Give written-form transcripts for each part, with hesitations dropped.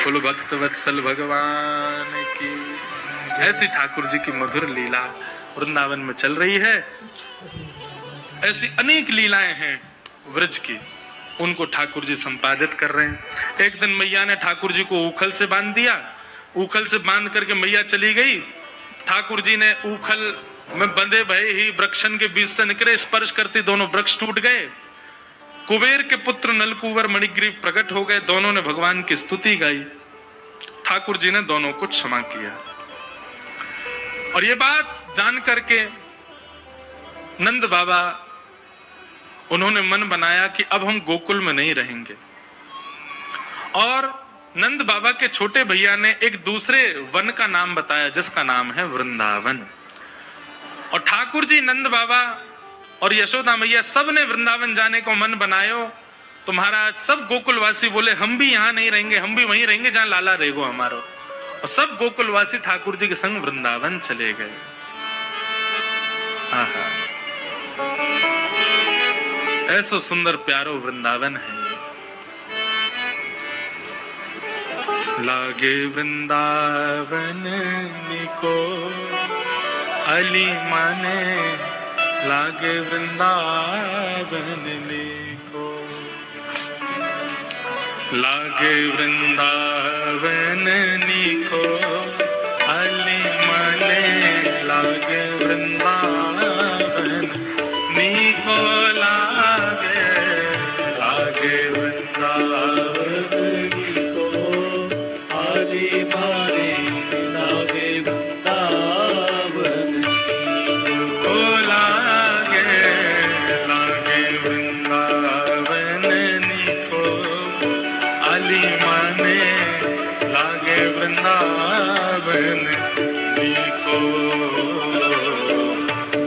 कुल भक्त वत्सल भगवान की। ऐसी ठाकुर जी की मधुर लीला वृंदावन में चल रही है। ऐसी अनेक लीलाएं हैं व्रज की, उनको ठाकुर जी संपादित कर रहे हैं। एक दिन मैया ने ठाकुर जी को उखल से बांध दिया। उखल से बांध करके मैया चली गई। ठाकुर जी ने उखल में बंधे भये ही वृक्षन के बीच से निकले, स्पर्श करते दोनों वृक्ष टूट गए। कुबेर के पुत्र नलकुवर मणिग्रीव प्रकट हो गए। दोनों ने भगवान की स्तुति गाई। ठाकुर जी ने दोनों को क्षमा किया। और ये बात जान करके नंद बाबा, उन्होंने मन बनाया कि अब हम गोकुल में नहीं रहेंगे। और नंद बाबा के छोटे भैया ने एक दूसरे वन का नाम बताया जिसका नाम है वृंदावन। और ठाकुर जी, नंद बाबा और यशोदा मैया सब ने वृंदावन जाने को मन बनायो। तो महाराज सब गोकुलवासी बोले हम भी यहाँ नहीं रहेंगे, हम भी वहीं रहेंगे जहां लाला रहेगो हमारो। और सब गोकुलवासी ठाकुर जी के संग वृंदावन चले गए। आहा, ऐसो सुंदर प्यारो वृंदावन है। लागे वृंदावन निको अली माने, लागे वृंदावन निको, लागे वृंदावन निको अली माने, लागे वृंदावन निको, लागे लागे वृंदावन निको अली माने, लागे वृंदावन निको, लागे लागे वृंदावन निको अली माने, लागे वृंदावन निको,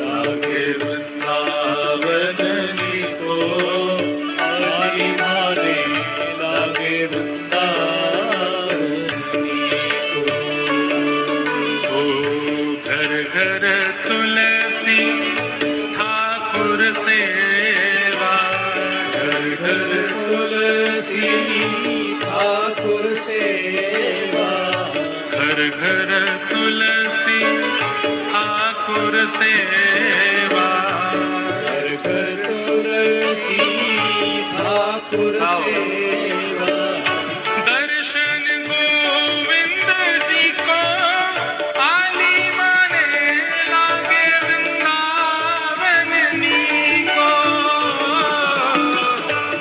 लागे वृंदावन निको अली माने, लागे वृंदावन निको। ओ घर घर तुलसी ठाकुर सेवा, घर घर तुलसी ठाकुर सेवा, घर घर तुलसी ठाकुर सेवा, घर घर तुलसी ठाकुर सेवा। दर्शन गोविंद जी को आली माने, लागे वृंदावन नीको,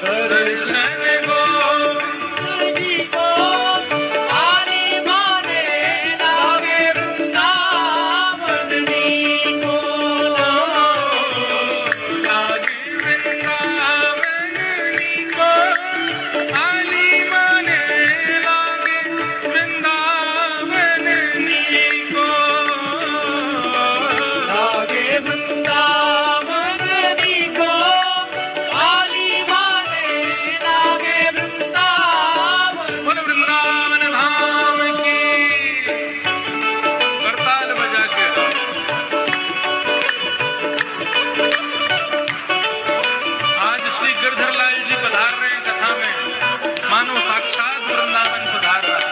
दर्शन गोविंद जी को आली माने, लागे वृंदावन नीको, लागे वृंदावन नीको आली माने, लागे वृंदावन नीको, लागे वृंदावन नीको आली माने, लागे वृंदावन। बोल वृंदावन धाम की। करताल बजा के आज श्री गिरधर लाल जी पधार रहे हैं कथा में, मानो साक्षात वृंदावन पधार रहा है।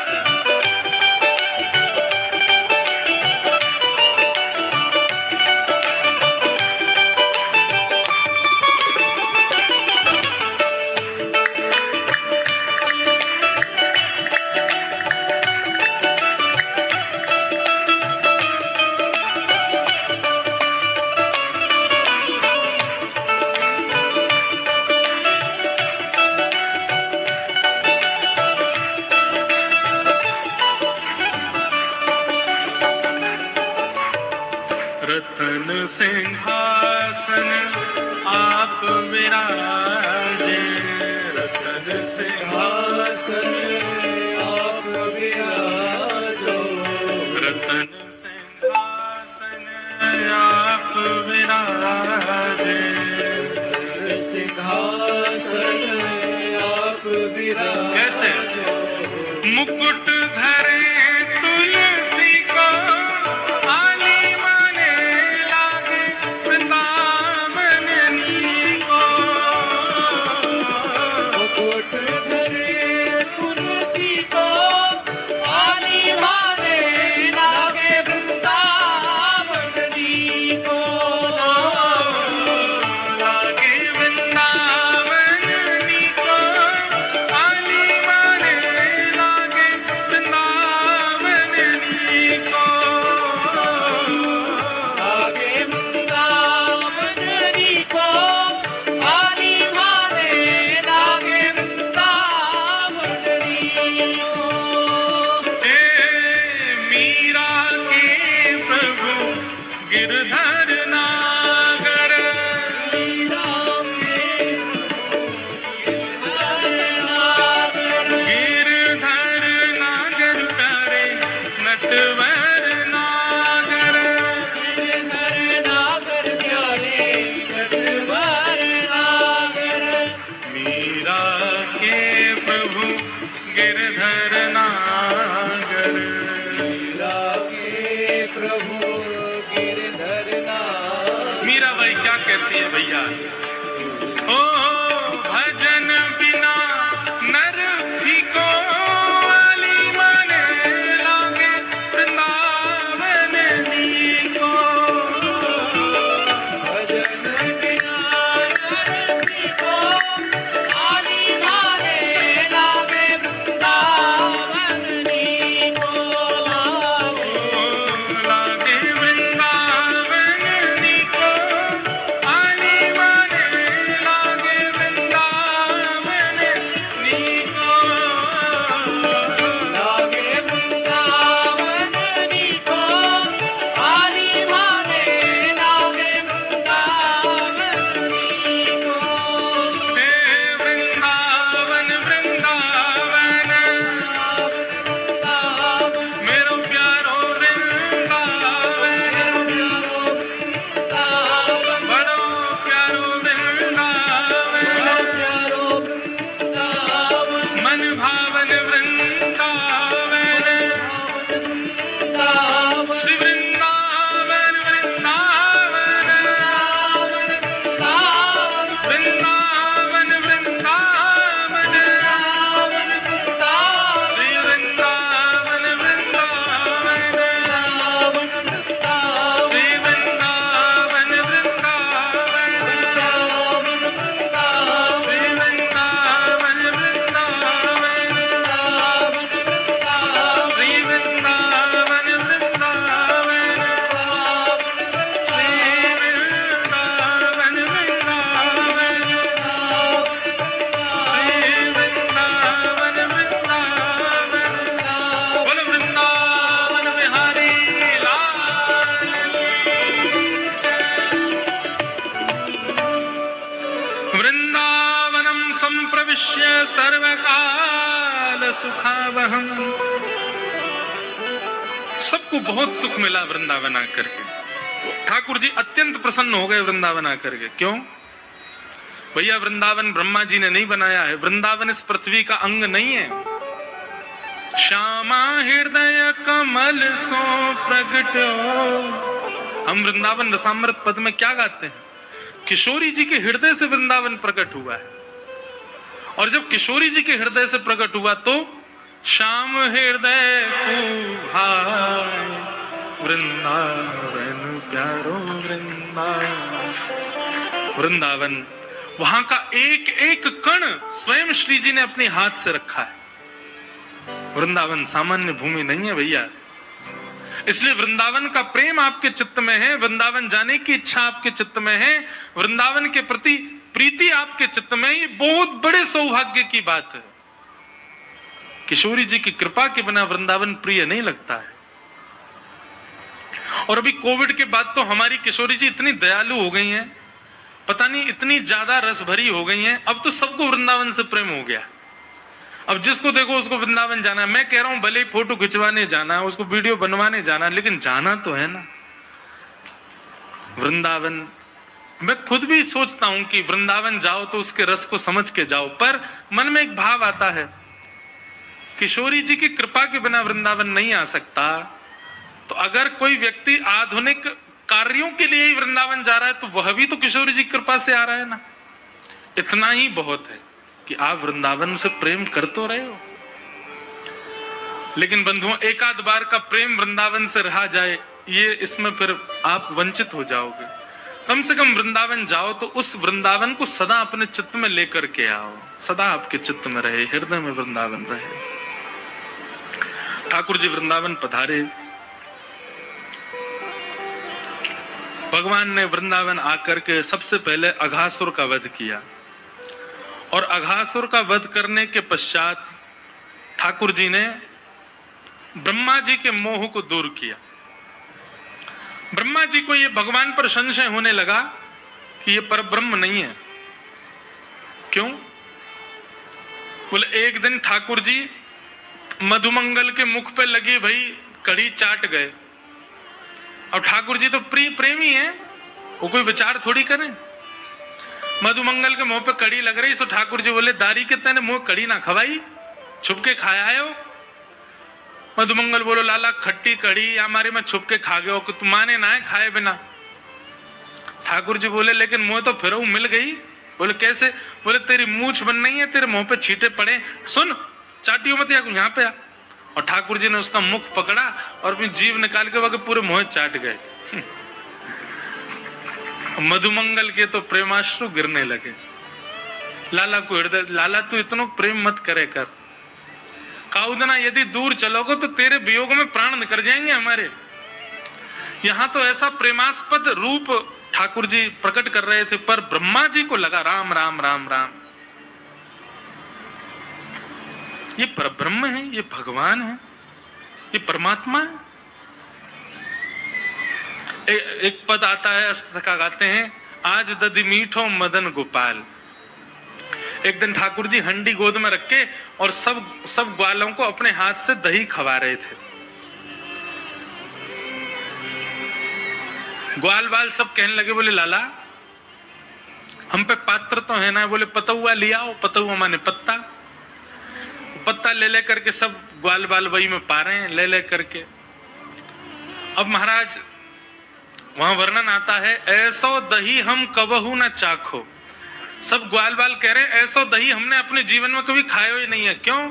रतन सिंहासन आप विराजे, रतन सिंहासन आप विराजो, रतन सिंहासन आप विराजे, रतन सिंहासन आप विराजे। कैसे? मुकुट धरे तुलसी को आली माने, लागे वृंदावन नीको, मुकुट धरे तुलसी को गिरधर नागर। लीला के प्रभु गिरधर नागर। मीराबाई क्या कहती है भैया? ओ भजन बिना नर फीको, वाली माने लागे वृंदावन नीको। भजन बिना नर फीको, वाली माने लागे वृंदावन नीको। लागे वृंदावन नीको, वाली माने लागे वृंदावन नीको। लागे वृंदावन नीको, वाली माने लागे वृंदावन नीको। हे वृंदावन वृंदावन, मेरो प्यारो वृंदावन, बड़ो प्यारो वृंदावन, मन भावन वृंदावन। श्री वृंदावन वृंदावन, वृंदावन वृंदावन, श्री वृंदावन वृंदावन, श्री वृंदावन वृंदावन, श्री वृंदावन वृंदावन, श्री वृंदावन बोलो वृंदावन बिहारी लाल की। वृंदावनं संप्रविश्य सर्वकाल सुखावहम्। सबको बहुत सुख मिला वृंदावन आकर के। ठाकुर जी अत्यंत प्रसन्न हो गए वृंदावन आकर के। क्यों भैया? वृंदावन ब्रह्मा जी ने नहीं बनाया है, वृंदावन इस पृथ्वी का अंग नहीं है। श्यामा हृदय कमल सो प्रगट हो। हम वृंदावन रसामृत पद में क्या गाते हैं? किशोरी जी के हृदय से वृंदावन प्रकट हुआ है। और जब किशोरी जी के हृदय से प्रकट हुआ तो श्याम हृदय कुहाय, वृंदावन प्यारो वृंदावन। वृंदावन, वहां का एक एक कण स्वयं श्री जी ने अपने हाथ से रखा है। वृंदावन सामान्य भूमि नहीं है भैया। इसलिए वृंदावन का प्रेम आपके चित्त में है, वृंदावन जाने की इच्छा आपके चित्त में है, वृंदावन के प्रति प्रीति आपके चित्त में, ये बहुत बड़े सौभाग्य की बात है। किशोरी जी की कृपा के बिना वृंदावन प्रिय नहीं लगता है। और अभी कोविड के बाद तो हमारी किशोरी जी इतनी दयालु हो गई हैं, पता नहीं इतनी ज्यादा रस भरी हो गई हैं, अब तो सबको वृंदावन से प्रेम हो गया। अब जिसको देखो उसको वृंदावन जाना है। मैं कह रहा हूं भले फोटो खिंचवाने जाना है, उसको वीडियो बनवाने जाना है, लेकिन जाना तो है ना वृंदावन। मैं खुद भी सोचता हूं कि वृंदावन जाओ तो उसके रस को समझ के जाओ, पर मन में एक भाव आता है, किशोरी जी की कृपा के बिना वृंदावन नहीं आ सकता। तो अगर कोई व्यक्ति आधुनिक कार्यों के लिए ही वृंदावन जा रहा है तो वह भी तो किशोरी जी की कृपा से आ रहा है ना। इतना ही बहुत है कि आप वृंदावन से प्रेम कर तो रहे हो। लेकिन बंधुओं, एक आध बार का प्रेम वृंदावन से रहा जाए, ये इसमें फिर आप वंचित हो जाओगे। कम से कम वृंदावन जाओ तो उस वृंदावन को सदा अपने चित्त में लेकर के आओ, सदा आपके चित्त में रहे, हृदय में वृंदावन रहे। ठाकुर जी वृंदावन पधारे। भगवान ने वृंदावन आकर के सबसे पहले अघासुर का वध किया, और अघासुर का वध करने के पश्चात ठाकुर जी ने ब्रह्मा जी के मोह को दूर किया। ब्रह्मा जी को ये भगवान पर संशय होने लगा कि ये परब्रह्म नहीं है। क्यों? बोले एक दिन ठाकुर जी मधुमंगल के मुख पे लगी भई कड़ी चाट गए, और ठाकुर जी तो प्रेमी है, वो कोई विचार थोड़ी करें। मधुमंगल के मुंह पे कड़ी लग रही, तो ठाकुर जी बोले दारी के तेने मुंह कड़ी ना खवाई। छुप के खाया है हो? मधुमंगल बोलो लाला खट्टी कड़ी हमारे में छुप के खा गए हो कि तुम माने ना है खाए बिना। ठाकुर जी बोले लेकिन मुँह तो फिर मिल गई। बोले कैसे? बोले तेरी मूछ बन नहीं है, तेरे मुंह पे छींटे पड़े, सुन चाटियों मत यहाँ पे आ। और ठाकुर जी ने उसका मुख पकड़ा और अपनी जीभ निकाल के वह पूरे मुंह चाट गए। मधुमंगल के तो प्रेमाश्रु गिरने लगे। लाला को हृदय, लाला तू इतना प्रेम मत करे कर, काउदना यदि दूर चलोगे तो तेरे वियोग में प्राण निकल जाएंगे हमारे। यहां तो ऐसा प्रेमास्पद रूप ठाकुर जी प्रकट कर रहे थे, पर ब्रह्मा जी को लगा राम राम राम राम, ये परब्रह्म है, ये भगवान है, ये परमात्मा है। एक पद आता है, अष्टसखा गाते हैं, आज दधि मीठो मदन गोपाल। एक दिन ठाकुर जी हंडी गोद में रख के और सब ग्वालों को अपने हाथ से दही खवा रहे थे। ग्वाल बाल सब कहने लगे, बोले लाला हम पे पात्र तो है ना। बोले पतुआ लिया आओ। पतुआ माने पत्ता। पत्ता ले ले करके सब ग्वाल बाल वही में पा रहे हैं, ले ले करके। अब महाराज वहां वर्णन आता है, ऐसो दही हम कबहू न चाखो। सब ग्वाल बाल कह रहे हैं ऐसो दही हमने अपने जीवन में कभी खाया ही नहीं है। क्यों?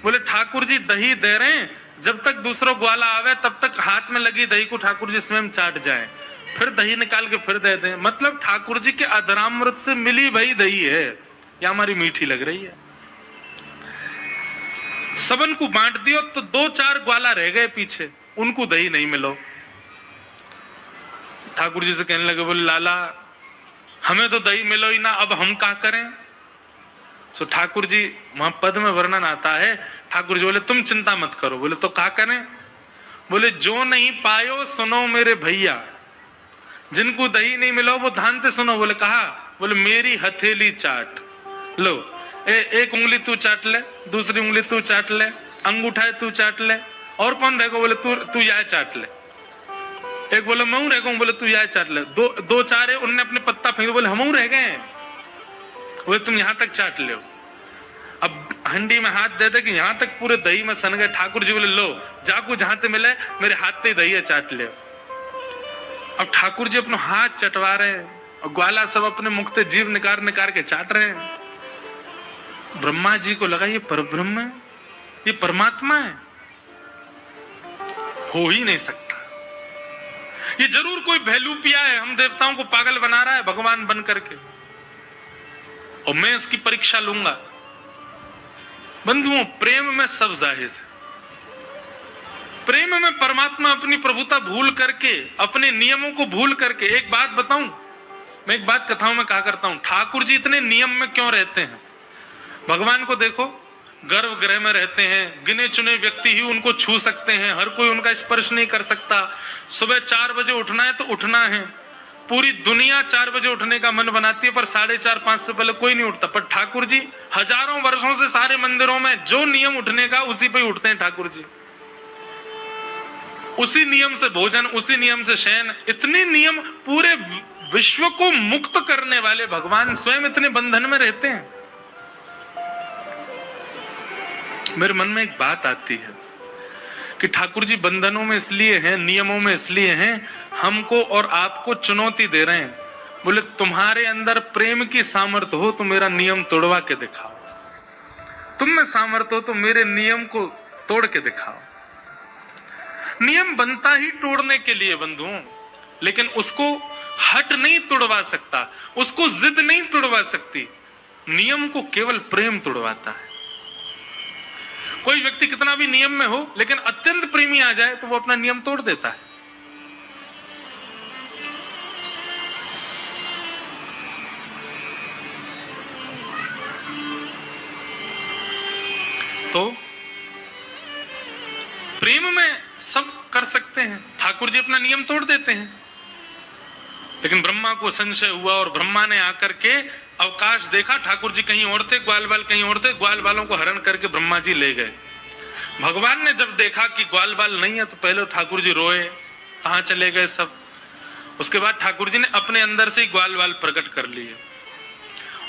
बोले ठाकुर जी दही दे रहे हैं, जब तक दूसरा ग्वाला आवे तब तक हाथ में लगी दही को ठाकुर जी स्वयं चाट जाए, फिर दही निकाल के फिर दे दें। मतलब ठाकुर जी के अधरामृत से मिली भई दही है, या हमारी मीठी लग रही है। सबन को बांट दियो तो 2-4 ग्वाला रह गए पीछे, उनको दही नहीं मिलो। ठाकुर जी से कहने लगे, बोले लाला हमें तो दही मिलो ही ना, अब हम क्या करें? सो ठाकुर जी वहां पद में वर्णन आता है, ठाकुर जी बोले तुम चिंता मत करो। बोले तो क्या करें? बोले जो नहीं पायो सुनो मेरे भैया, जिनको दही नहीं मिलो वो ध्यान से सुनो। बोले कहा? बोले मेरी हथेली चाट लो, एक उंगली तू चाट ले, दूसरी उंगली तू चाट ले, अंगूठा तू चाट ले, और कौन रहेगा? बोले तू यह चाट ले। एक बोले मैं रह गया, बोले तू यह चाट ले। दो चार है, उनने अपने पत्ता फेंक, बोले हम रह गए। बोले तुम यहां तक चाट ले। अब हंडी में हाथ दे दे कि यहां तक पूरे दही में सन गए। ठाकुर जी बोले लो जाको जहां से मिले मेरे हाथ से दही है चाट ले। अब ठाकुर जी अपना हाथ चटवा रहे हैं और ग्वाला सब अपने मुख से जीभ निकाल के चाट रहे हैं। ब्रह्मा जी को लगा ये परब्रह्म है, ये परमात्मा है, हो ही नहीं सकता। ये जरूर कोई भैलूपिया है, हम देवताओं को पागल बना रहा है भगवान बन करके, और मैं इसकी परीक्षा लूंगा। बंधुओं प्रेम में सब जाहिर है। प्रेम में परमात्मा अपनी प्रभुता भूल करके, अपने नियमों को भूल करके, एक बात बताऊं, मैं एक बात कथाओं में कहा करता हूं, ठाकुर जी इतने नियम में क्यों रहते हैं? भगवान को देखो, गर्भगृह में रहते हैं, गिने चुने व्यक्ति ही उनको छू सकते हैं, हर कोई उनका स्पर्श नहीं कर सकता। सुबह 4 बजे उठना है तो उठना है, पूरी दुनिया 4 बजे उठने का मन बनाती है, पर 4:30-5 से पहले कोई नहीं उठता। पर ठाकुर जी हजारों वर्षों से सारे मंदिरों में जो नियम उठने का उसी पे उठते हैं ठाकुर जी। उसी नियम से भोजन, उसी नियम से शयन, इतने नियम, पूरे विश्व को मुक्त करने वाले भगवान स्वयं इतने बंधन में रहते हैं। मेरे मन में एक बात आती है कि ठाकुर जी बंधनों में इसलिए हैं, नियमों में इसलिए हैं, हमको और आपको चुनौती दे रहे हैं। बोले तुम्हारे अंदर प्रेम की सामर्थ्य हो तो मेरा नियम तोड़वा के दिखाओ, तुम में सामर्थ्य हो तो मेरे नियम को तोड़ के दिखाओ। नियम बनता ही तोड़ने के लिए बंधुओं, लेकिन उसको हट नहीं तोड़वा सकता, उसको जिद नहीं तोड़वा सकती। नियम को केवल प्रेम तोड़वाता है। कोई व्यक्ति कितना भी नियम में हो, लेकिन अत्यंत प्रेमी आ जाए तो वो अपना नियम तोड़ देता है। तो प्रेम में सब कर सकते हैं, ठाकुर जी अपना नियम तोड़ देते हैं। लेकिन ब्रह्मा को संशय हुआ और ब्रह्मा ने आकर के अवकाश देखा, ठाकुर जी कहीं और थे, ग्वाल बाल कहीं और थे, ग्वाल बालों को हरण करके ब्रह्मा जी ले गए। भगवान ने जब देखा कि ग्वाल बाल नहीं है तो पहले ठाकुर जी रोए, कहां चले गए सब। उसके बाद ठाकुर जी ने अपने अंदर से ही ग्वाल बाल प्रकट कर लिए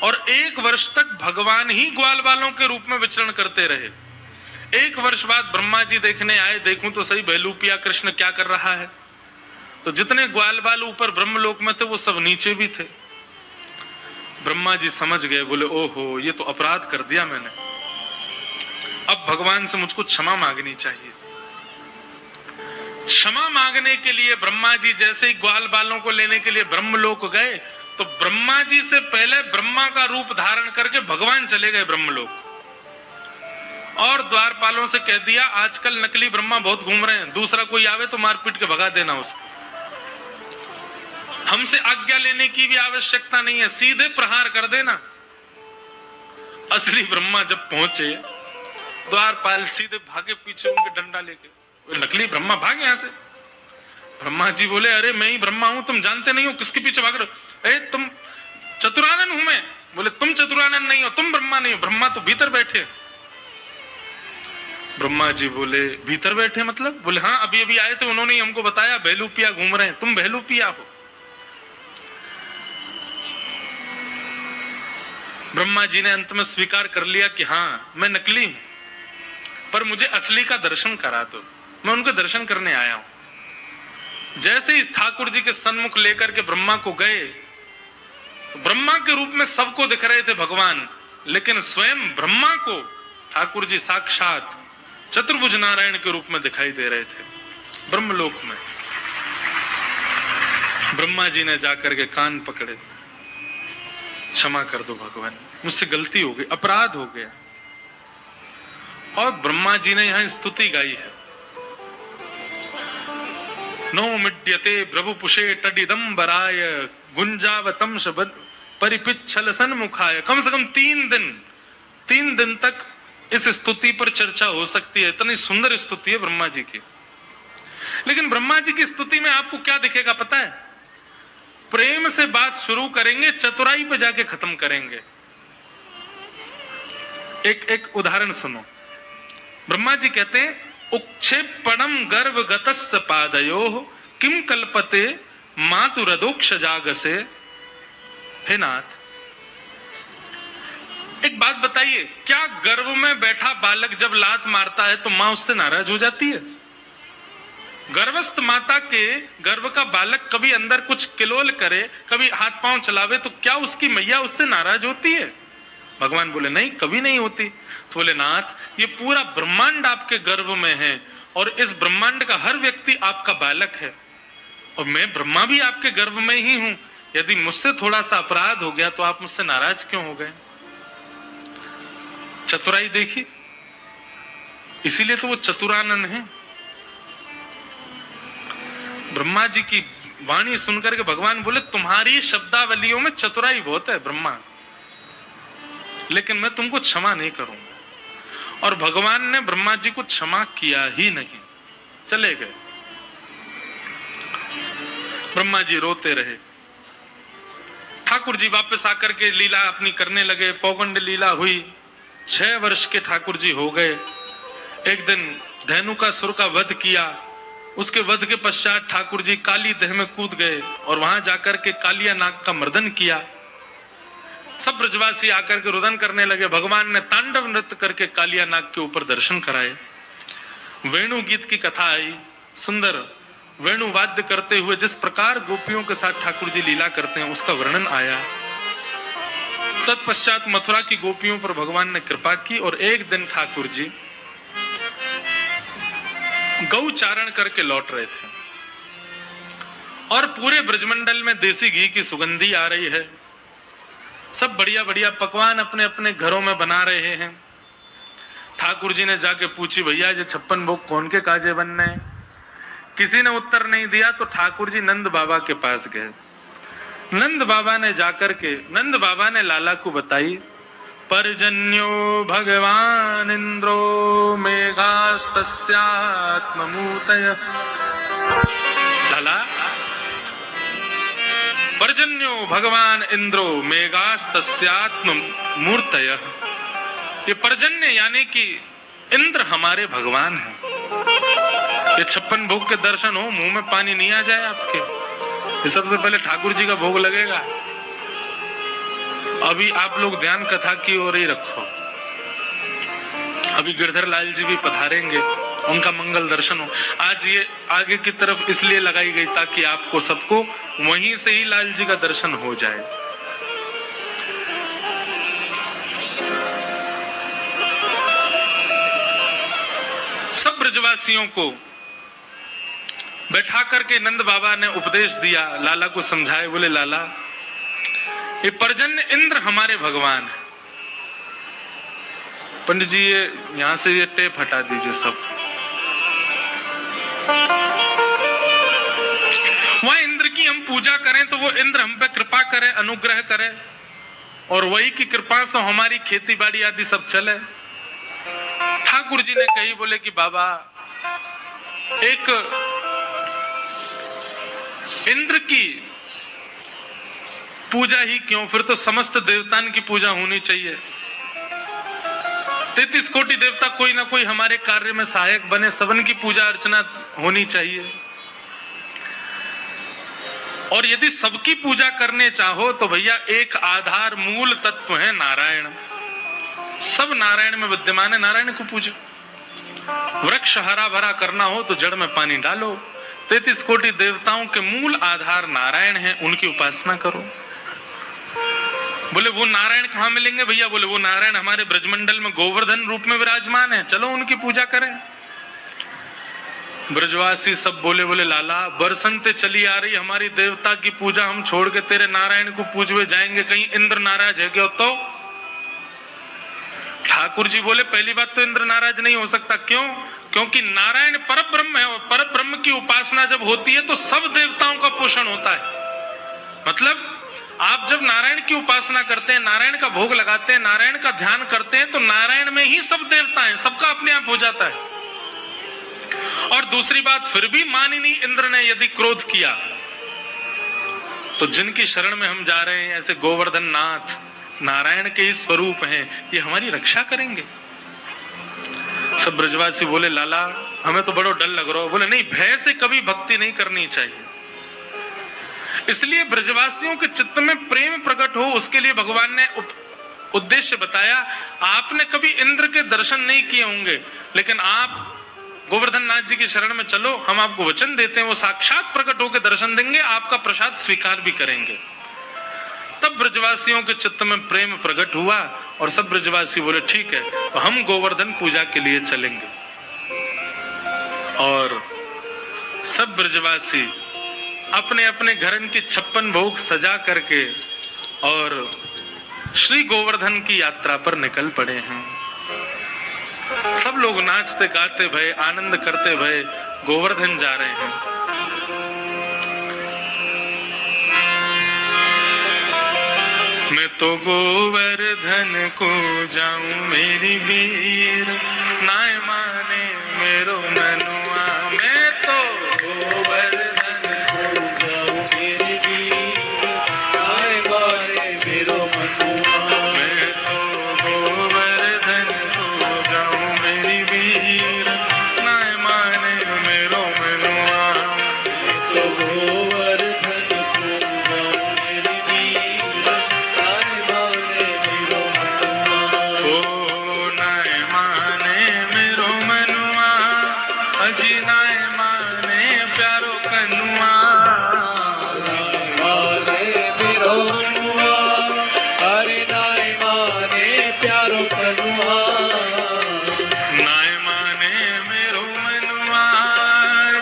और 1 वर्ष तक भगवान ही ग्वाल बालों के रूप में विचरण करते रहे। 1 वर्ष बाद ब्रह्मा जी देखने आए, देखूं तो सही बहलूपिया कृष्ण क्या कर रहा है। तो जितने ग्वाल बाल ऊपर ब्रह्मलोक में थे वो सब नीचे भी थे। ब्रह्मा जी समझ गए, बोले ओहो ये तो अपराध कर दिया मैंने, अब भगवान से मुझको क्षमा मांगनी चाहिए। क्षमा मांगने के लिए ब्रह्मा जी जैसे ही ग्वाल बालों को लेने के लिए ब्रह्मलोक गए, तो ब्रह्मा जी से पहले ब्रह्मा का रूप धारण करके भगवान चले गए ब्रह्मलोक और द्वारपालों से कह दिया आजकल नकली ब्रह्मा बहुत घूम रहे हैं, दूसरा कोई आवे तो मार पीट के भगा देना उसको, हमसे आज्ञा लेने की भी आवश्यकता नहीं है, सीधे प्रहार कर देना। असली ब्रह्मा जब पहुंचे, द्वारपाल सीधे भागे पीछे उनके डंडा लेके, नकली ब्रह्मा भागे यहां से। ब्रह्मा जी बोले अरे मैं ही ब्रह्मा हूं, तुम जानते नहीं हो, किसके पीछे भाग रहे हो? ए तुम चतुरानन हूं मैं। बोले तुम चतुरानन नहीं हो, तुम ब्रह्मा नहीं हो, ब्रह्मा तो भीतर बैठे। ब्रह्मा जी बोले भीतर बैठे मतलब? बोले हाँ अभी अभी आए थे, उन्होंने हमको बताया बहलूपिया घूम रहे हैं, तुम बहलूपिया हो। ब्रह्मा जी ने अंत में स्वीकार कर लिया कि हाँ मैं नकली हूं, पर मुझे असली का दर्शन करा दो, मैं उनके दर्शन करने आया हूं। जैसे इस ठाकुर जी के सन्मुख लेकर के ब्रह्मा को गए, तो ब्रह्मा के रूप में सबको दिख रहे थे भगवान, लेकिन स्वयं ब्रह्मा को ठाकुर जी साक्षात चतुर्भुज नारायण के रूप में दिखाई दे रहे थे ब्रह्मलोक में। ब्रह्मा जी ने जाकर के कान पकड़े, क्षमा कर दो भगवान, मुझसे गलती हो गई, अपराध हो गया। और ब्रह्मा जी ने यहां स्तुति गाई है, नो मिड्यते प्रभुपुषे टडिदंबराय गुंजावतम शब्द परिपिच्छल सन्मुखाय। कम से कम 3 दिन तक इस स्तुति पर चर्चा हो सकती है, इतनी सुंदर स्तुति है ब्रह्मा जी की। लेकिन ब्रह्मा जी की स्तुति में आपको क्या दिखेगा पता है? प्रेम से बात शुरू करेंगे, चतुराई पे जाके खत्म करेंगे। एक उदाहरण सुनो। ब्रह्मा जी कहते हैं उक्षेपणम गर्भ गतस्य पादयोः किम कल्पते मातुरदोक्ष जागसे। हे नाथ, एक बात बताइए, क्या गर्भ में बैठा बालक जब लात मारता है तो मां उससे नाराज हो जाती है? गर्भस्थ माता के गर्भ का बालक कभी अंदर कुछ किलोल करे, कभी हाथ पांव चलावे, तो क्या उसकी मैया उससे नाराज होती है? भगवान बोले नहीं, कभी नहीं होती। तो बोले नाथ, ये पूरा ब्रह्मांड आपके गर्भ में है और इस ब्रह्मांड का हर व्यक्ति आपका बालक है, और मैं ब्रह्मा भी आपके गर्भ में ही हूं। यदि मुझसे थोड़ा सा अपराध हो गया तो आप मुझसे नाराज क्यों हो गए? चतुराई देखी, इसीलिए तो वो चतुरानन है। ब्रह्मा जी की वाणी सुनकर के भगवान बोले तुम्हारी शब्दावलियों में चतुराई बहुत है ब्रह्मा, लेकिन मैं तुमको क्षमा नहीं करूंगा। और भगवान ने ब्रह्मा जी को क्षमा किया ही नहीं, चले गए। ब्रह्मा जी रोते रहे। ठाकुर जी वापस आकर के लीला अपनी करने लगे। पौगंड लीला हुई, 6 वर्ष के ठाकुर जी हो गए। एक दिन धेनुकासुर का वध किया। उसके वध के पश्चात ठाकुर जी काली देह में कूद गए और वहां जाकर के कालिया नाग का मर्दन किया। सब ब्रजवासी आकर के रुदन करने लगे। भगवान ने तांडव नृत्य करके कालिया नाग के ऊपर दर्शन कराए। वेणु गीत की कथा आई, सुंदर वेणु वाद्य करते हुए जिस प्रकार गोपियों के साथ ठाकुर जी लीला करते हैं उसका वर्णन आया। तत्पश्चात मथुरा की गोपियों पर भगवान ने कृपा की और एक दिन ठाकुर जी गौ चारण करके लौट रहे थे और पूरे ब्रजमंडल में देसी घी की सुगंधी आ रही है। सब बढ़िया बढ़िया पकवान अपने अपने घरों में बना रहे हैं। ठाकुर जी ने जाके पूछी, भैया ये 56 भोग कौन के काजे बनने हैं? किसी ने उत्तर नहीं दिया तो ठाकुर जी नंद बाबा के पास गए। नंद बाबा ने जाकर के नंद बाबा ने लाला को बताई, पर्जन्यो भगवान इंद्रो मेघास्तस्यात्ममूर्तय। लाला, पर्जन्यो भगवान इंद्रो मेघास्तस्यात्ममूर्तय। ये पर्जन्य यानी कि इंद्र हमारे भगवान हैं। ये 56 भोग के दर्शन हो, मुंह में पानी नहीं आ जाए आपके। ये सबसे पहले ठाकुर जी का भोग लगेगा। अभी आप लोग ध्यान कथा की ओर ही रखो। अभी गिरधर लाल जी भी पधारेंगे, उनका मंगल दर्शन हो। आज ये आगे की तरफ इसलिए लगाई गई ताकि आपको सबको वहीं से ही लाल जी का दर्शन हो जाए। सब ब्रजवासियों को बैठा करके नंद बाबा ने उपदेश दिया, लाला को समझाए। बोले लाला, ये पर्जन्य इंद्र हमारे भगवान है। पंडित जी ये यहां से ये टेप हटा दीजिए सब। वह इंद्र की हम पूजा करें तो वो इंद्र हम पे कृपा करे, अनुग्रह करे, और वही की कृपा से हमारी खेती बाड़ी आदि सब चले। ठाकुर जी ने कही, बोले कि बाबा एक इंद्र की पूजा ही क्यों, फिर तो समस्त देवताओं की पूजा होनी चाहिए। 33 कोटि देवता कोई ना कोई हमारे कार्य में सहायक बने, सबन की पूजा अर्चना होनी चाहिए। और यदि सबकी पूजा करने चाहो तो भैया एक आधार मूल तत्व है नारायण। सब नारायण में विद्यमान है, नारायण को पूजो। वृक्ष हरा भरा करना हो तो जड़ में पानी डालो। 33 कोटि देवताओं के मूल आधार नारायण है, उनकी उपासना करो। बोले वो नारायण कहां मिलेंगे भैया? बोले वो नारायण हमारे ब्रजमंडल में गोवर्धन रूप में विराजमान है, चलो उनकी पूजा करें। ब्रजवासी सब बोले लाला, बरसंते चली आ रही हमारी देवता की पूजा, हम छोड़ के तेरे नारायण को पूजवे जाएंगे, कहीं इंद्र नाराज है क्या? तो ठाकुर जी बोले पहली बात तो इंद्र नाराज नहीं हो सकता। क्यों? क्योंकि नारायण परब्रह्म है, और परब्रह्म की उपासना जब होती है तो सब देवताओं का पोषण होता है। मतलब आप जब नारायण की उपासना करते हैं, नारायण का भोग लगाते हैं, नारायण का ध्यान करते हैं, तो नारायण में ही सब देवता हैं, सबका अपने आप हो जाता है। और दूसरी बात, फिर भी मानिनी इंद्र ने यदि क्रोध किया तो जिनकी शरण में हम जा रहे हैं, ऐसे गोवर्धन नाथ नारायण के ही स्वरूप हैं, ये हमारी रक्षा करेंगे। सब ब्रजवासी बोले लाला हमें तो बड़ो डर लग रहा हो। बोले नहीं, भय से कभी भक्ति नहीं करनी चाहिए। इसलिए ब्रजवासियों के चित्त में प्रेम प्रकट हो, उसके लिए भगवान ने उद्देश्य बताया। आपने कभी इंद्र के दर्शन नहीं किए होंगे, लेकिन आप गोवर्धन नाथ जी की शरण में चलो, हम आपको वचन देते हैं, वो साक्षात प्रकट होकर दर्शन देंगे, आपका प्रसाद स्वीकार भी करेंगे। तब ब्रजवासियों के चित्त में प्रेम प्रकट हुआ और सब ब्रजवासी बोले ठीक है, तो हम गोवर्धन पूजा के लिए चलेंगे। और सब ब्रजवासी अपने अपने घरन की 56 भोग सजा करके और श्री गोवर्धन की यात्रा पर निकल पड़े हैं। सब लोग नाचते गाते भय, आनंद करते भय गोवर्धन जा रहे हैं। मैं तो गोवर्धन को जाऊं मेरी वीर, नाय माने मेरो मनुआ। मैं तो गोवर्धन को जाऊं मेरी वीर, नाय माने मेरो मनुआ। मैं तो गोवर्धन को जाऊं मेरी वीर, नाय माने मेरो मनुआ। मैं तो गोवर्धन को जाऊं मेरी वीर, नाय माने मेरो मनुआ। ओ नाय माने मेरो मनुआ, अजी नाय माने प्यारो कनुआ। नाय माने मेरो मनुआ, अरे नाय माने प्यारो कनुआ। नाय माने मेरो मनुआ,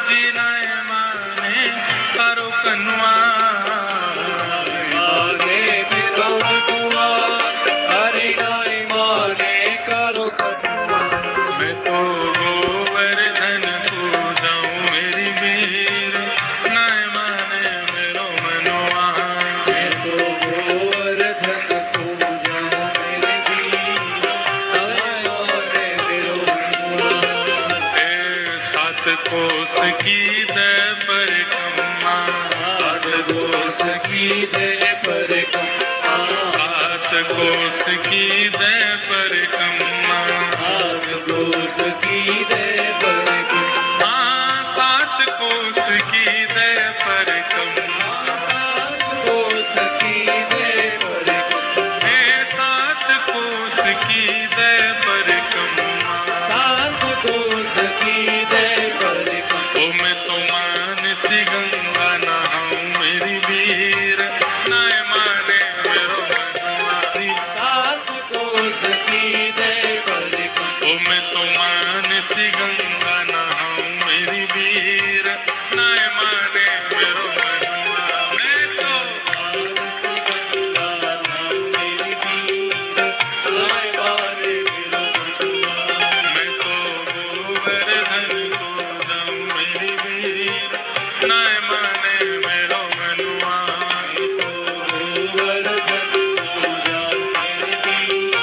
जी नाय माने प्यारो कनुआ। माने मेरो मनुआ, अरे नाय माने प्यारो कनुआ। मैं तो गोवर्धन को जाऊं मेरी वीर, नाय माने मेरो मनुआ। मैं तो गोवर्धन को जाऊं मेरी वीर, नाय माने मेरो मनुआ। ए सात कोस की दे परिक्रमा, सात कोस की दे परिक्रमा, सात कोस की दे परिक्रमा, सात कोस की दे परिक्रमा। सात कोस की दे परिक्रमा, सात कोस की दे परिक्रमा। को सखी दे कर ओ मैं तो मानसी गंगा नहाऊं मेरी वीर नाय माने मेरो मनवारी साथ को सखी दे कर ओ मैं तो मानसी गंगा नहाऊं मेरी वीर नाय माने मेरो मनवा मैं तो मानसी गंगा नाम मेरी वीर नाय माने मेरो मनवा मैं तो गोवर्धन को जाऊं मेरी वीर नाय माने मेरो मनवा गोवर्धन पूजा मेरी वीर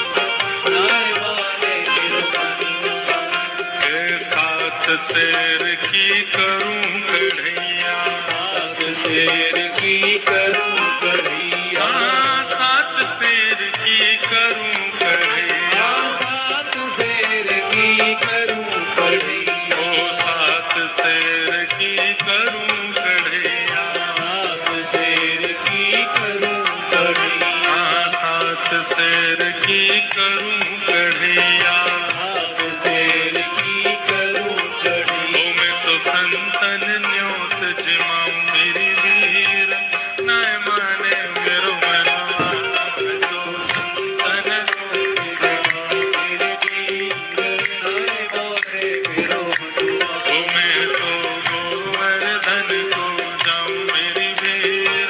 नाय माने मेरो मनवा के साथ शेर की करूं कढ़ैया सात शेर की करूं कढ़ैया हाँ, सात शेर की करूं कढ़ैया सात शेर की करूं कढ़ैया ओ सात शेर की करूं कढ़ैया सात शेर की करूं कढ़ैया हाँ, सात शेर की करूं कढ़ैया सात शेर की करूं कढ़ैया ओ मैं तो संतन न्योत जिमाऊं मेरी वीर नाय माने मेरो मनवा मैं तो संतन मेरे वीर नाय माने मेरो मनवा ओ मैं तो गोवर्धन को जाऊं मेरी वीर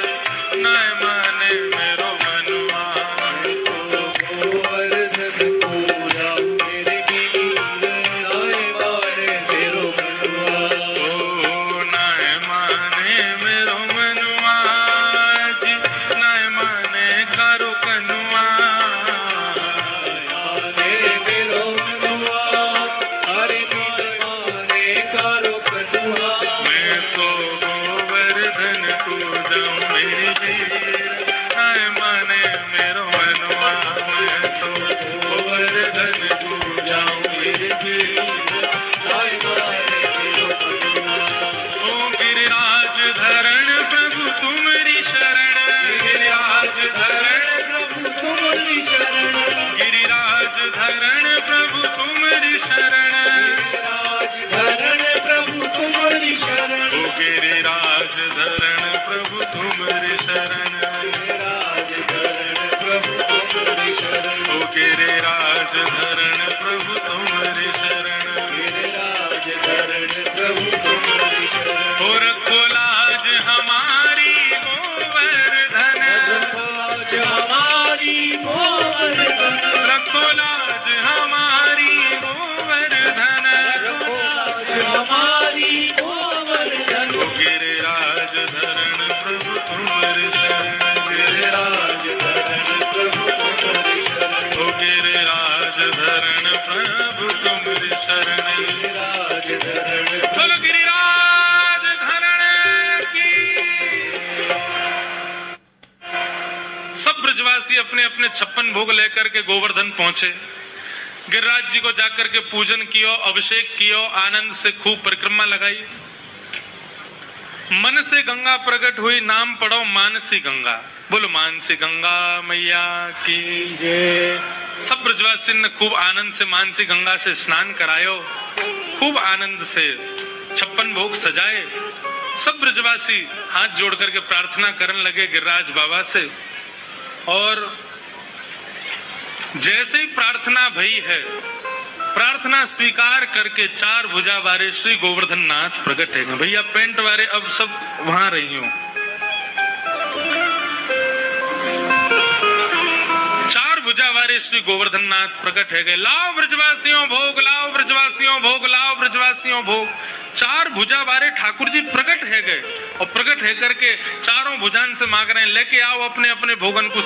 नाय माने मेरो मनवा गोवर्धन पूजा मेरे वीर नाय माने मेरो मनवा ओ नाय माने मेरो मनवा जी नाय माने कारो कनुआ माने मेरो मनवा हरे माने कारो कनुआ मैं तो गोवर्धन को जाऊं मेरी वीर नाय माने मेरो मनवा मैं तो गोवर्धन को जाऊं मेरी वीर नाय माने मेरो मनवा ओ गिरिराज धरण प्रभु तुम्हारी शरण गिरिराज धरण प्रभु तुम्हारी शरण गिरिराज धरण प्रभु तुम्हारी शरण राज धरण प्रभु तुम्हारी शरण ओ गिरिराज धरण प्रभु तुम्हारी शरण राज धरण प्रभु तुम्हारी शरण ओ गिरिराज धरण प्रभु तुम्हारी शरण राज धरण प्रभु तुम्हारी शरण और रखो लाज हमारी गोवर्धन आज हमारी गोवर्धन रखो लाज हमारी गोवर्धन आज हमारी गोवर्धन ओ गिरिराज धरण प्रभु तुम्हारी शरण गिरिराज राज धरण प्रभु तुम्हारी शरण ओ गिरिराज धरण प्रभु तुम्हारी शरण राज धरण बोलो गिरिराज धरण की सब ब्रजवासी अपने अपने 56 भोग लेकर के गोवर्धन पहुंचे। गिरिराज जी को जाकर के पूजन कियो, अभिषेक कियो, आनंद से खूब परिक्रमा लगाई। मन से गंगा प्रकट हुई, नाम पढ़ो मानसी गंगा। बोलो मानसी गंगा मैया की जय सब ब्रजवासी ने खूब आनंद से मानसी गंगा से स्नान करायो, खूब आनंद से 56 भोग सजाए। सब ब्रजवासी हाथ जोड़ करके प्रार्थना करने लगे गिरिराज बाबा से। और जैसे ही प्रार्थना भई है, प्रार्थना स्वीकार करके 4 भुजा वाले श्री गोवर्धन नाथ प्रकट है। भैया पेंट वाले अब सब वहां रही हो। 4 भुजा वाले श्री गोवर्धन नाथ प्रकट है गए। लाओ ब्रजवासियों भोग, लाओ ब्रजवासियों भोग, लाओ ब्रजवासियों भोग। 4 भुजा वाले ठाकुर जी प्रकट है गए और प्रकट है करके चारों भुजान से मांग रहे हैं, लेके आओ अपने अपने भोगन को।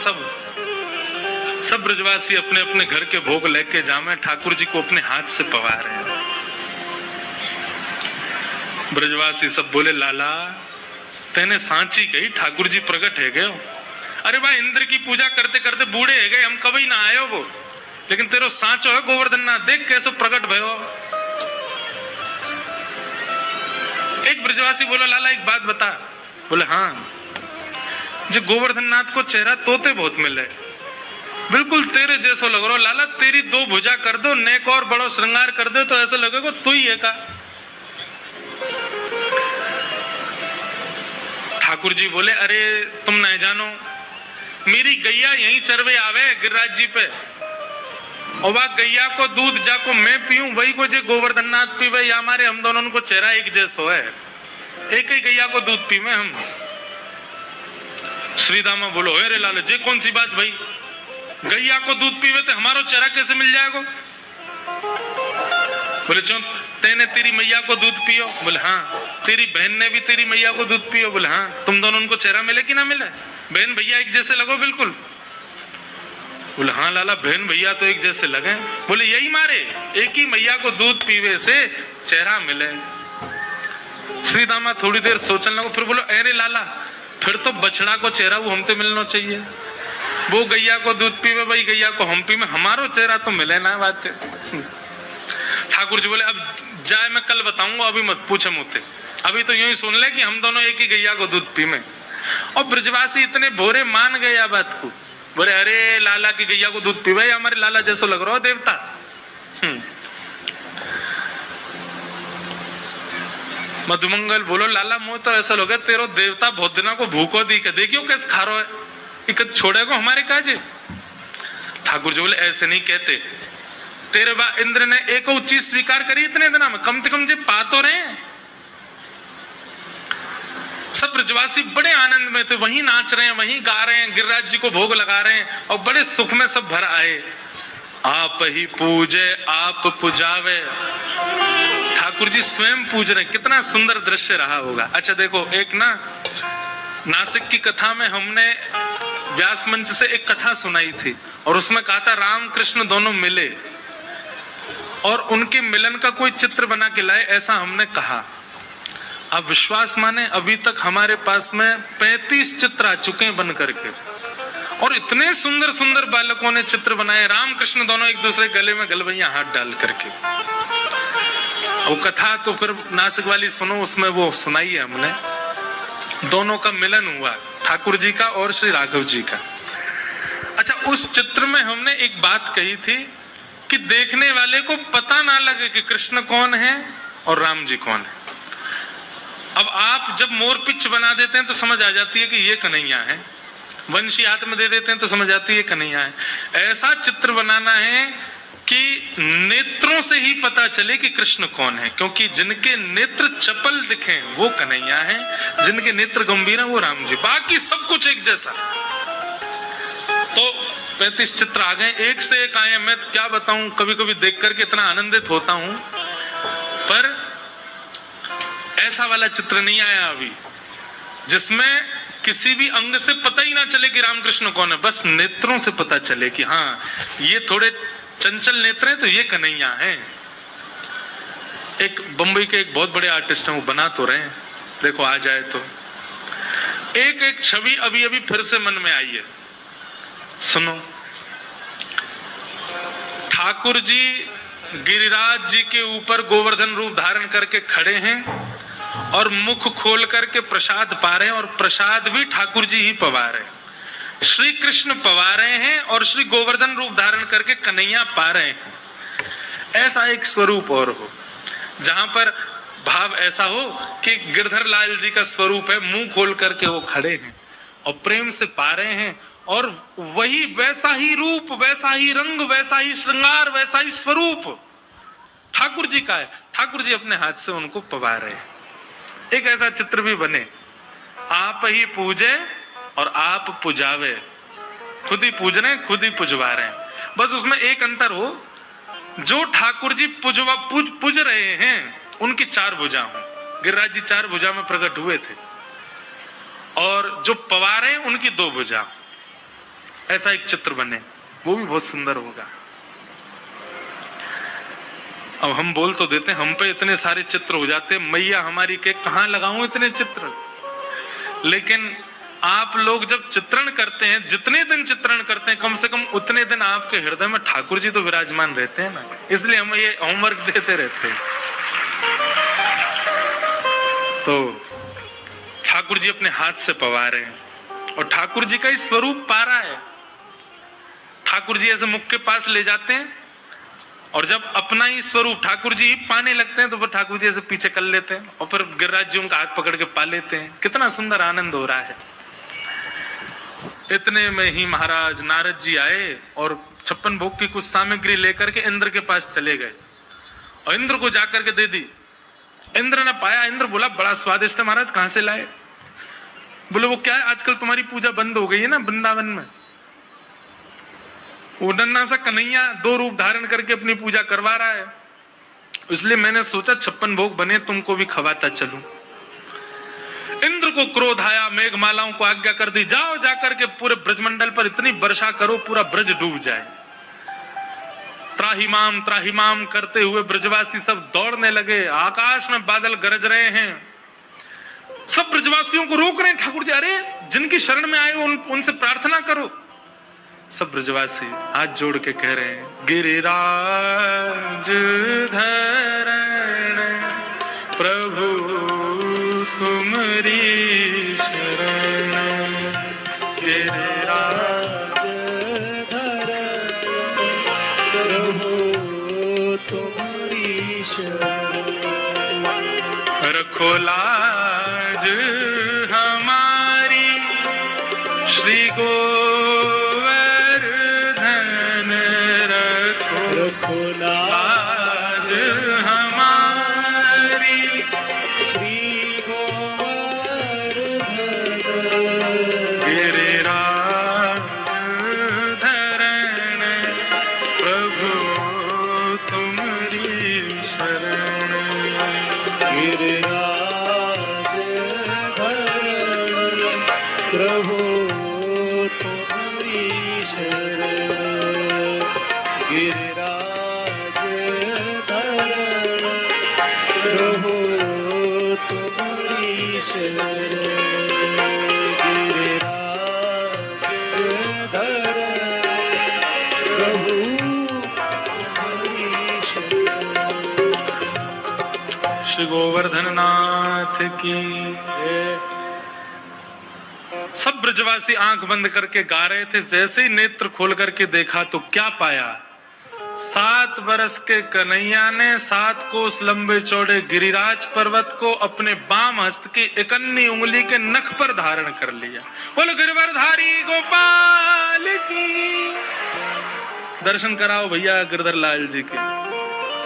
सब ब्रजवासी अपने अपने घर के भोग लेके जामे ठाकुर जी को अपने हाथ से पवा रहे हैं। ब्रजवासी सब बोले लाला तेने सांची कही, ठाकुर जी प्रकट है गए। अरे भाई इंद्र की पूजा करते करते बूढ़े है गए, हम कभी ना आयो वो, लेकिन तेरो सांचो है गोवर्धन नाथ, देख कैसे प्रकट भयो। एक ब्रजवासी बोला लाला एक बात बता। बोले हाँ, जो गोवर्धन नाथ को चेहरा तोते बहुत मिले, बिल्कुल तेरे जैसो लग रहा लाला, तेरी 2 भुजा कर दो, नेक और बड़ो श्रृंगार कर दो तो ऐसा लगेगा तू ही है का। ठाकुर जी बोले अरे तुम नहीं जानो, मेरी गैया यहीं चरवे आवे गिरिराज जी पे, और वह गैया को दूध जाको मैं पीऊं वही को जे गोवर्धन नाथ पीवे, या हमारे हम दोनों को चेहरा एक जैसो है, एक ही गैया को दूध पीवे हम। श्रीदामा बोलो अरे लाला जे कौन सी बात भाई, गैया को दूध पीवे तो हमारो चेहरा कैसे मिल जाएगा? बोले क्यों तेने तेरी मैया को दूध पियो? बोले हाँ। तेरी बहन ने भी तेरी मैया को दूध पियो? बोले हाँ। तुम दोनों उनको चेहरा मिले कि ना मिले? बहन भैया एक जैसे लगो बिल्कुल? बोले हाँ लाला बहन भैया तो एक जैसे लगे। बोले यही मारे एक ही मैया को दूध पीवे से चेहरा मिले। श्रीदामा थोड़ी देर सोचने लगो, फिर बोलो अरे लाला फिर तो बछड़ा को चेहरा वो हमसे मिलना चाहिए, वो गैया को दूध पीवे भाई गैया को हम पीवे, हमारो चेहरा तो मिले ना बात। ठाकुर जी बोले अब जाए मैं कल बताऊंगा, अभी मत पूछे मुझसे, अभी तो यूं ही सुन ले कि हम दोनों एक ही गैया को दूध पीवे। और ब्रजवासी इतने भोरे मान गए या बात को, बोले अरे लाला की गैया को दूध पीवे हमारे लाला जैसा लग रहा हो देवता। मधुमंगल बोलो लाला मुंह तो ऐसा लोगे तेरो देवता बहुत दिना को भूखो दी के देखियो कैसे खा रहा है, इकत छोड़ेगा हमारे काजे। ठाकुर जी बोले ऐसे नहीं कहते, तेरे बा इंद्र ने एक चीज स्वीकार करी इतने दिना में, कम से कम जे पा तो रहे। सब ब्रजवासी बड़े आनंद में थे, वहीं नाच रहे हैं वहीं गा रहे हैं, गिरिराज जी को भोग लगा रहे हैं और बड़े सुख में सब भर आए। आप ही पूजे आप पुजावे, ठाकुर जी स्वयं पूज रहे, कितना सुंदर दृश्य रहा होगा। अच्छा देखो एक ना नासिक की कथा में हमने व्यास मंच से एक कथा सुनाई थी और उसमें कहा था राम कृष्ण दोनों मिले और उनके मिलन का कोई चित्र बना के लाए, ऐसा हमने कहा। अब विश्वास माने अभी तक हमारे पास में 35 चित्र आ चुके हैं बन करके, और इतने सुंदर सुंदर बालकों ने चित्र बनाए, राम कृष्ण दोनों एक दूसरे गले में गलवैया हाथ डाल करके। वो कथा तो फिर नासिक वाली सुनो, उसमें वो सुनाई है हमने, दोनों का मिलन हुआ ठाकुर जी का और श्री राघव जी का। अच्छा उस चित्र में हमने एक बात कही थी कि देखने वाले को पता ना लगे कि कृष्ण कौन है और राम जी कौन है। अब आप जब मोर पिच बना देते हैं तो समझ आ जाती है कि ये कन्हैया है, वंशी हाथ में दे देते हैं तो समझ आती है कन्हैया है। ऐसा चित्र बनाना है कि नेत्रों से ही पता चले कि कृष्ण कौन है, क्योंकि जिनके नेत्र चपल दिखे वो कन्हैया है, जिनके नेत्र गंभीर है वो राम जी, बाकी सब कुछ एक जैसा। तो 35 चित्र आ गए, एक से एक आए। मैं क्या बताऊं, कभी कभी देख करके इतना आनंदित होता हूं, पर ऐसा वाला चित्र नहीं आया अभी जिसमें किसी भी अंग से पता ही ना चले कि रामकृष्ण कौन है, बस नेत्रों से पता चले कि हाँ ये थोड़े चंचल नेत्र हैं तो ये कन्हैया है। एक बंबई के एक बहुत बड़े आर्टिस्ट हैं, वो बना तो रहे हैं, देखो आ जाए तो एक एक छवि अभी अभी फिर से मन में आई है, सुनो। ठाकुर जी गिरिराज जी के ऊपर गोवर्धन रूप धारण करके खड़े हैं और मुख खोल करके प्रसाद पा रहे हैं, और प्रसाद भी ठाकुर जी ही पवा रहे हैं। श्री कृष्ण पवा रहे हैं और श्री गोवर्धन रूप धारण करके कन्हैया पा रहे हैं। ऐसा एक स्वरूप और हो जहां पर भाव ऐसा हो कि गिरधर लाल जी का स्वरूप है, मुंह खोल करके वो खड़े हैं और प्रेम से पा रहे हैं, और वही वैसा ही रूप, वैसा ही रंग, वैसा ही श्रृंगार, वैसा ही स्वरूप ठाकुर जी का है। ठाकुर जी अपने हाथ से उनको पवा रहे हैं। एक ऐसा चित्र भी बने, आप ही पूजे और आप पुजावे, खुद ही पूज रहे हैं खुद ही पुजवा रहे हैं। बस उसमें एक अंतर हो, जो ठाकुर जी पूज रहे हैं उनकी 4 भुजा हो, गिरिराज जी 4 भुजा में प्रकट हुए थे, और जो पवा रहे हैं उनकी 2 भुजा। ऐसा एक चित्र बने, वो भी बहुत सुंदर होगा। अब हम बोल तो देते हैं, हम पे इतने सारे चित्र हो जाते हैं, मैया हमारी के कहां लगाऊं इतने चित्र। लेकिन आप लोग जब चित्रण करते हैं, जितने दिन चित्रण करते हैं, कम से कम उतने दिन आपके हृदय में ठाकुर जी तो विराजमान रहते हैं ना, इसलिए हम ये होमवर्क देते रहते हैं। तो ठाकुर जी अपने हाथ से पवा रहे हैं और ठाकुर जी का ही स्वरूप पा रहा है। ठाकुर जी ऐसे मुख के पास ले जाते हैं और जब अपना ही स्वरूप ठाकुर जी पाने लगते हैं तो फिर ठाकुर जी ऐसे पीछे कर लेते हैं और फिर गिरिराज जी उनका हाथ पकड़ के पा लेते हैं। कितना सुंदर आनंद हो रहा है। इतने में ही महाराज नारद जी आए और 56 भोग की कुछ सामग्री लेकर के इंद्र के पास चले गए और इंद्र को जाकर के दे दी। इंद्र ने पाया, इंद्र बोला बड़ा स्वादिष्ट है महाराज, कहां से लाए? बोले वो क्या है, आजकल तुम्हारी पूजा बंद हो गई है ना वृंदावन में। वो नन्ना सा कन्हैया 2 रूप धारण करके अपनी पूजा करवा रहा है, इसलिए मैंने सोचा 56 भोग बने तुमको भी खवाता चलूं। इंद्र को क्रोध आया, मेघमालाओं को आज्ञा कर दी, जाओ जाकर के पूरे ब्रजमंडल पर इतनी वर्षा करो पूरा ब्रज डूब जाए। त्राहिमाम करते हुए ब्रजवासी सब दौड़ने लगे। आकाश में बादल गरज रहे हैं, सब ब्रजवासियों को रोक रहे हैं ठाकुर जी, अरे जिनकी शरण में आए उनसे प्रार्थना करो। सब ब्रजवासी हाथ जोड़ के कह रहे हैं, गिरिराज धरण प्रभु तुम्हारी शरण, गिरिराज धरण प्रभु तुम्हारी शरण, रखो लाज हमारी श्री गोवर्धन, रखो लाज हमारी श्री गोवर्धन, गिरिराज धरण प्रभु तुम्हारी शरण, गिरिराज धरण प्रभु तुम्हारी शरण, गिरिराज धरण प्रभु तुम्हारी शरण, गिरिराज धरण प्रभु तुम्हारी शरण। श्री गोवर्धन नाथ की। सब ब्रजवासी आंख बंद करके गा रहे थे। जैसे ही नेत्र खोल करके देखा तो क्या पाया, 7 बरस के कन्हैया ने 7 कोस लंबे चौड़े गिरिराज पर्वत को अपने बाम हस्त की इकन्नी उंगली के नख पर धारण कर लिया। बोलो गिरिवरधारी गोपाल की। दर्शन कराओ भैया गिरधर लाल जी के।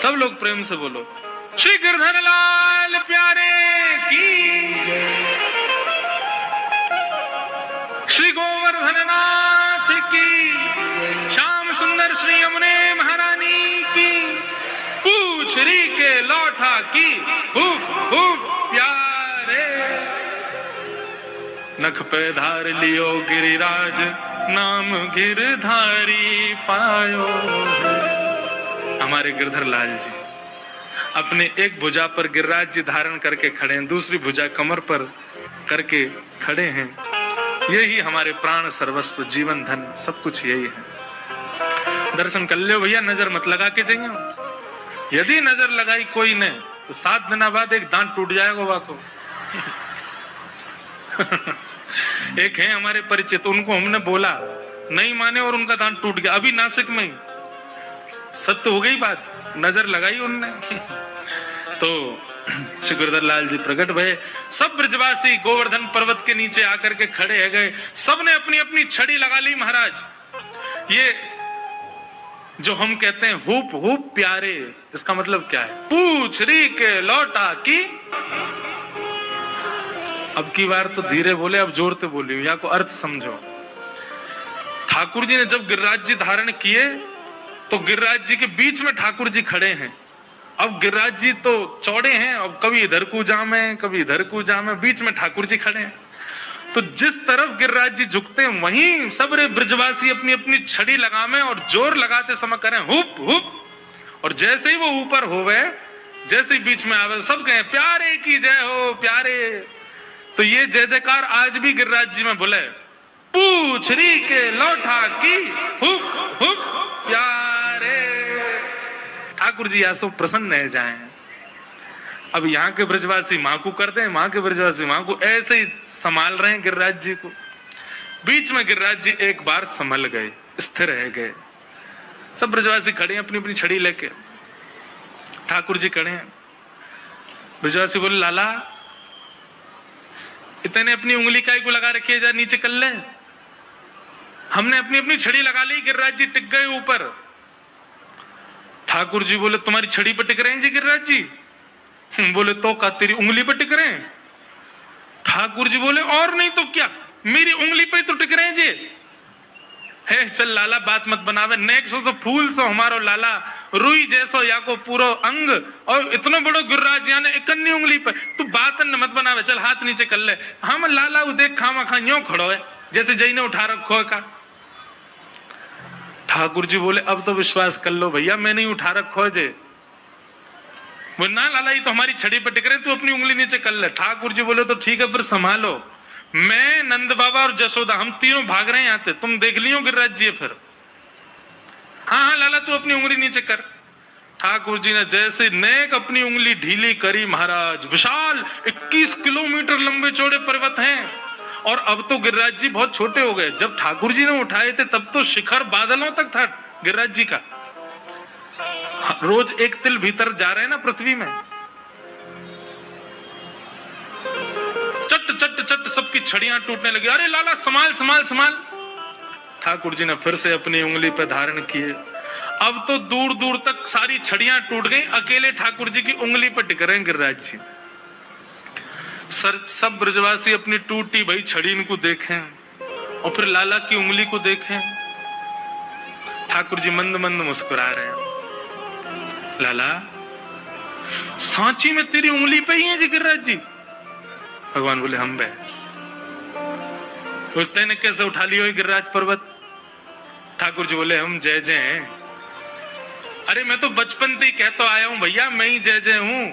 सब लोग प्रेम से बोलो श्री गिरधर लाल प्यारे की, श्री गोवर्धन नाथ की, श्याम सुंदर श्री यमुने महारानी की, पूछरी के लौठा की, खूब खूब प्यारे। नख पे धार लियो गिरिराज, नाम गिरधारी पायो। हमारे गिरधर लाल जी अपने एक भुजा पर गिरिराज जी धारण करके खड़े हैं, दूसरी भुजा कमर पर करके खड़े हैं। यही हमारे प्राण सर्वस्व जीवन धन सब कुछ यही है। दर्शन कर लियो भैया, नजर मत लगा के जाइए। यदि नजर लगाई कोई ने तो 7 दिन बाद एक दांत टूट जाएगा वाको। एक है हमारे परिचित, उनको हमने बोला नहीं माने और उनका दांत टूट गया अभी नासिक में ही। सत्य हो गई बात, नजर लगाई उनने। तो श्री गिरधर लाल जी प्रकट भये। सब ब्रजवासी गोवर्धन पर्वत के नीचे आकर के खड़े है गए। सबने अपनी अपनी छड़ी लगा ली। महाराज ये जो हम कहते हैं हुप हुप प्यारे, इसका मतलब क्या है? पूछरी के लौटा की। अब की बार तो धीरे बोले, अब जोर से बोलियो, या को अर्थ समझो। ठाकुर जी ने जब गिरिराज जी धारण किए तो गिरिराज जी के बीच में ठाकुर जी खड़े हैं। अब गिरिराज जी तो चौड़े हैं, अब कभी इधर को जामे कभी इधर को जामे, बीच में ठाकुर जी खड़े हैं। तो जिस तरफ गिरिराज जी झुकते हैं वहीं सबरे ब्रजवासी अपनी अपनी छड़ी लगावे और जोर लगाते समय करें हुप हुप। और जैसे ही वो ऊपर होवे, जैसे ही बीच में आवे, सब कहें प्यारे की जय हो प्यारे। तो ये जय जयकार आज भी गिरिराज जी में बोले, पूछरी के लौठा की हुप हुप प्यारे। ठाकुर जी ऐसो प्रसन्न है जाए। अब यहाँ के ब्रजवासी माँ को करते हैं, वहां के ब्रजवासी माँ को ऐसे ही संभाल रहे हैं गिरिराज जी को। बीच में गिरिराज जी एक बार संभल गए, स्थिर रह गए। सब ब्रजवासी खड़े हैं अपनी अपनी छड़ी लेके, ठाकुर जी खड़े हैं। ब्रजवासी बोले, लाला इतने अपनी उंगली काय को लगा रखी है, जा नीचे कर ले। हमने अपनी अपनी छड़ी लगा ली, गिरिराज जी टिक गए ऊपर। ठाकुर जी बोले, तुम्हारी छड़ी पर टिक रहे हैं जी गिरिराज जी? बोले, तो का तेरी उंगली पर टिक रहे हैं? ठाकुर जी बोले, और नहीं तो क्या, मेरी उंगली पे तो टिक रहे हैं जी। है चल लाला बात मत बनावे, नेक सो फूल सो हमारो लाला, रुई जैसो या को पूरो अंग, और इतनो बड़ो गिरिराज यानी इकन्नी उंगली पे तू बात न मत बनावे, चल हाथ नीचे कर ले। हम लाला उ देख खामा खा यूं खड़ो है जैसे जई ने उठा रखो है का। ठाकुर जी बोले, अब तो विश्वास कर लो भैया, मैं नहीं उठा रखो है जे। बोले, ना लाला ये तो हमारी छड़ी पर टिक रहे, तू अपनी उंगली नीचे कर ले। ठाकुर जी बोले, तो ठीक है फिर संभालो, मैं नंद बाबा और जसोदा हम तीनों भाग रहे हैं यहाँ से, तुम देख लियो गिरिराज जी फिर। हाँ हाँ लाला तू अपनी उंगली नीचे कर। ठाकुर जी ने जैसे नेक अपनी उंगली ढीली करी, महाराज विशाल 21 किलोमीटर लंबे चौड़े पर्वत हैं, और अब तो गिरिराज जी बहुत छोटे हो गए। जब ठाकुर जी ने उठाए थे तब तो शिखर बादलों तक था गिरिराज जी का। रोज एक तिल भीतर जा रहे हैं ना पृथ्वी में। चट चट चट सबकी छड़ियां टूटने लगी। अरे लाला संभाल संभाल संभाल। ठाकुर जी ने फिर से अपनी उंगली पर धारण किए। अब तो दूर दूर तक सारी छड़ियां टूट गई, अकेले ठाकुर जी की उंगली पर टिक रहे हैं गिरिराज जी। सब ब्रजवासी अपनी टूटी भाई छड़ी इनको देखें और फिर लाला की उंगली को देखें। ठाकुर जी मंद मंद मुस्कुरा रहे हैं। लाला सांची में तेरी उंगली पे ही है जी गिरिराज जी? भगवान बोले, हम बे। तेने कैसे उठा लियो गिरिराज पर्वत? ठाकुर जी बोले, हम जय जय हैं। अरे मैं तो बचपन से ही कहता आया हूं भैया, मैं ही जय जय हूं,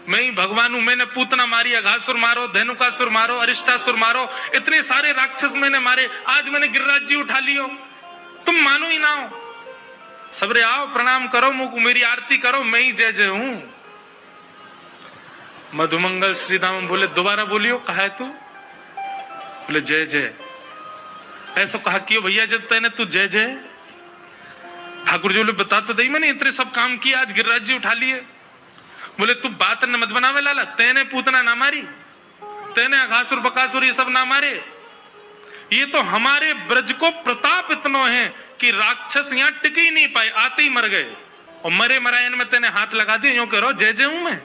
मैं ही भगवान हूं। मैंने पूतना मारी, अघासुर मारो, धेनुकासुर मारो, अरिष्टासुर मारो, इतने सारे राक्षस मैंने मारे, आज मैंने गिरिराज जी उठा लियो। तुम मानो ही ना हो। सबरे आओ प्रणाम करो, मुझको मेरी आरती करो, मैं ही जय जय हूं। मधुमंगल श्रीधाम बोले, दोबारा बोलियो, कहा है तू? बोले, जय जय। ऐसा कहा क्यों भैया जब तेने तू जय जय? ठाकुर जी बोले, बता तो दई, मैंने इतने सब काम किया, आज गिरिराज जी उठा लिए। बोले, तू बात न मत बनावे लाला, तेने पूतना ना मारी, तेने अघासुर बकासुर ये सब ना मारे। ये तो हमारे ब्रज को प्रताप इतना है कि राक्षस यहाँ टिक ही नहीं पाए, आते ही मर गए, और मरे मरायन में तेने हाथ लगा दिए, यूं करो जय जय हूं मैं।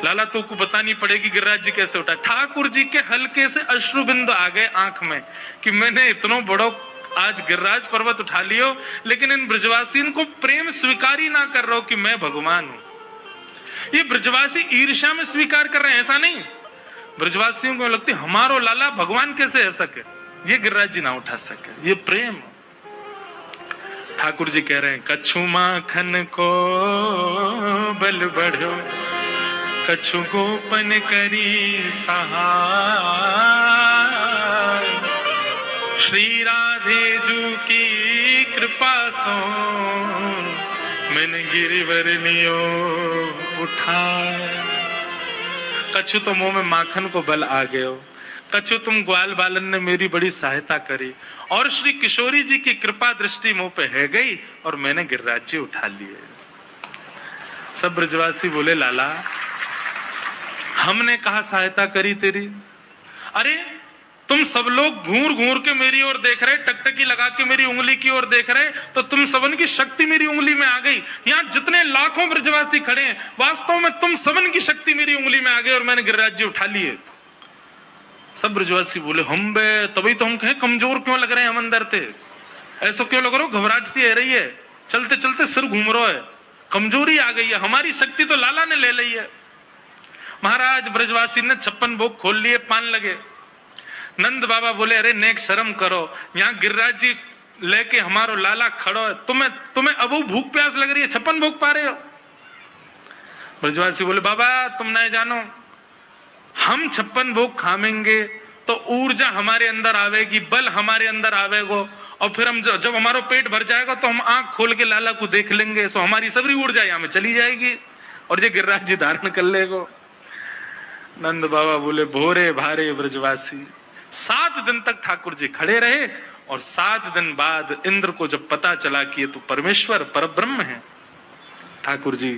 लाला तो को बतानी पड़ेगी गिरिराज जी कैसे उठा। ठाकुर जी के हल्के से अश्रु बिंदु आ गए आंख में कि मैंने इतना बड़ो आज गिरिराज पर्वत उठा लियो, लेकिन इन ब्रजवासियों को प्रेम स्वीकार ही ना कर रहा हो कि मैं भगवान हूं। ये ब्रजवासी ईर्ष्या में स्वीकार कर रहे हैं, ऐसा नहीं। ब्रजवासियों को लगती हमारो लाला भगवान कैसे है सके, ये गिरिराज जी ना उठा सके, ये प्रेम। ठाकुर जी कह रहे हैं, कछु माखन को बल बढ़ो, कछु गोपन करी सहाय, श्री राधे जू की कृपा सो मैंने गिरिवर लियो उठाए। कछु तो मुंह में माखन को बल आ गयो, कछु तुम ग्वाल बालन ने मेरी बड़ी सहायता करी, और श्री किशोरी जी की कृपा दृष्टि मुंह पे है गई और मैंने गिरिराज जी उठा लिए। सब ब्रजवासी बोले, लाला हमने कहा सहायता करी तेरी? अरे तुम सब लोग घूर घूर के मेरी ओर देख रहे, टकटकी लगा के मेरी उंगली की ओर देख रहे, तो तुम सबन की शक्ति मेरी उंगली में आ गई। यहाँ जितने लाखों ब्रजवासी खड़े हैं, वास्तव में तुम सबन की शक्ति मेरी उंगली में आ गई और मैंने गिरिराज जी उठा लिए। सब ब्रजवासी बोले, हम बे, तभी तो हम कहें कमजोर क्यों लग रहे हैं हम अंदर थे, ऐसा क्यों लग रहा हो, घबराहट सी आ रही है, चलते चलते सिर घूम रहा है, कमजोरी आ गई है, हमारी शक्ति तो लाला ने ले ली है। महाराज ब्रजवासी ने 56 भोग खोल लिए, पान लगे। नंद बाबा बोले, अरे नेक शर्म करो, यहाँ गिरिराज जी लेके हमारो लाला खड़ो है, तुम्हें अबू भूख प्यास लग रही है, 56 भोग पा रहे हो? ब्रजवासी बोले, बाबा तुम नहीं जानो, हम 56 भोग खाएंगे तो ऊर्जा हमारे अंदर आवेगी, बल हमारे अंदर आवेगो, और फिर हम जब हमारा पेट भर जाएगा तो हम आंख खोल के लाला को देख लेंगे, तो हमारी सभी ऊर्जा यहाँ में चली जाएगी और ये गिरिराज जी धारण कर लेगो। नंद बाबा बोले भोरे भारे ब्रजवासी। 7 दिन तक ठाकुर जी खड़े रहे और 7 दिन बाद इंद्र को जब पता चला कि ये तो परमेश्वर परब्रह्म है, ठाकुर जी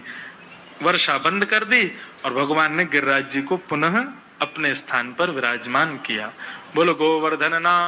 वर्षा बंद कर दी और भगवान ने गिरिराज जी को पुनः अपने स्थान पर विराजमान किया। बोलो गोवर्धन नाम